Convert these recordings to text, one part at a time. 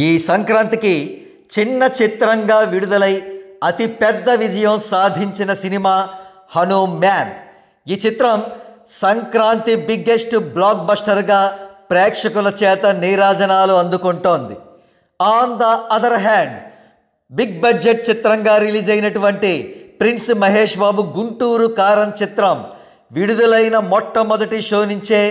ఈ సంక్రాంతికి చిన్న చిత్రంగా విడుదలై అతి పెద్ద విజయం సాధించిన సినిమా హనుమాన్. ఈ చిత్రం సంక్రాంతి బిగ్గెస్ట్ బ్లాక్ బస్టర్గా ప్రేక్షకుల చేత నీరాజనాలు అందుకుంటోంది. On the other hand, big budget చిత్రంగా రిలీజ్ అయినటువంటి ప్రిన్స్ మహేష్ బాబు గుంటూరు కారం చిత్రం విడుదలైన మొట్టమొదటి షో నుంచే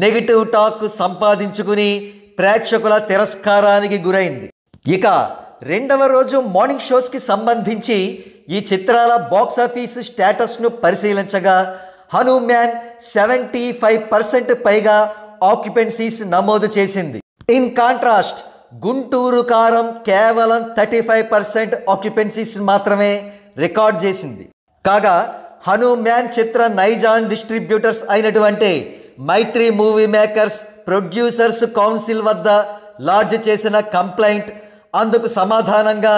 నెగిటివ్ టాక్ సంపాదించుకుని ప్రేక్షకుల తిరస్కారానికి గురైంది. ఇక రెండవ రోజు మార్నింగ్ షోస్కి సంబంధించి ఈ చిత్రాల బాక్సాఫీస్ స్టేటస్ను పరిశీలించగా హనుమాన్ 75% పైగా ఆక్యుపెన్సీస్ నమోదు చేసింది. ఇన్ కాంట్రాస్ట్ గుంటూరు కారం కేవలం 35% ఆక్యుపెన్సీస్ మాత్రమే రికార్డ్ చేసింది. కాగా హనుమాన్ చిత్ర నైజాన్ డిస్ట్రిబ్యూటర్స్ అయినటువంటి మైత్రి మూవీ మేకర్స్ ప్రొడ్యూసర్స్ కౌన్సిల్ వద్ద లాడ్జ్ చేసిన కంప్లైంట్, అందుకు సమాధానంగా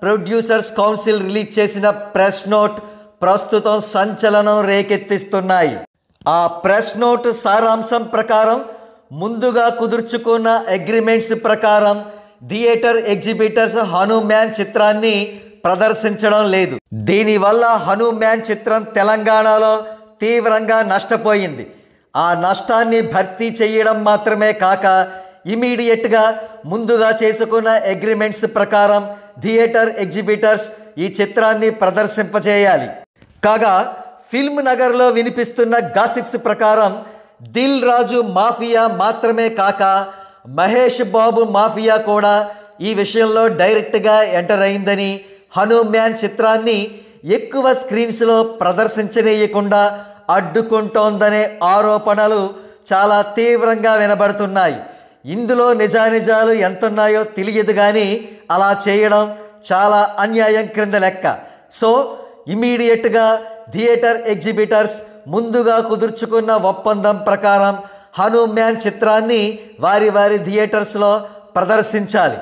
ప్రొడ్యూసర్స్ కౌన్సిల్ రిలీజ్ చేసిన ప్రెస్ నోట్ ప్రస్తుతం సంచలనం రేకెత్తిస్తున్నాయి. ఆ ప్రెస్ నోట్ సారాంశం ప్రకారం ముందుగా కుదుర్చుకున్న అగ్రిమెంట్స్ ప్రకారం థియేటర్ ఎగ్జిబిటర్స్ హనుమాన్ చిత్రాన్ని ప్రదర్శించడం లేదు. దీనివల్ల హనుమాన్ చిత్రం తెలంగాణలో తీవ్రంగా నష్టపోయింది. ఆ నష్టాన్ని భర్తీ చేయడం మాత్రమే కాక ఇమీడియట్గా ముందుగా చేసుకున్న అగ్రిమెంట్స్ ప్రకారం థియేటర్ ఎగ్జిబిటర్స్ ఈ చిత్రాన్ని ప్రదర్శింపజేయాలి. కాగా ఫిల్మ్ నగర్లో వినిపిస్తున్న గాసిప్స్ ప్రకారం దిల్ రాజు మాఫియా మాత్రమే కాక మహేష్ బాబు మాఫియా కూడా ఈ విషయంలో డైరెక్ట్గా ఎంటర్ అయిందని, హనుమాన్ చిత్రాన్ని ఎక్కువ స్క్రీన్స్లో ప్రదర్శించనీయకుండా అడ్డుకుంటోందనే ఆరోపణలు చాలా తీవ్రంగా వినబడుతున్నాయి. ఇందులో నిజానిజాలు ఎంతున్నాయో తెలియదు కానీ అలా చేయడం చాలా అన్యాయం క్రింద లెక్క. సో ఇమీడియట్గా థియేటర్ ఎగ్జిబిటర్స్ ముందుగా కుదుర్చుకున్న ఒప్పందం ప్రకారం హనుమాన్ చిత్రాన్ని వారి థియేటర్స్లో ప్రదర్శించాలి.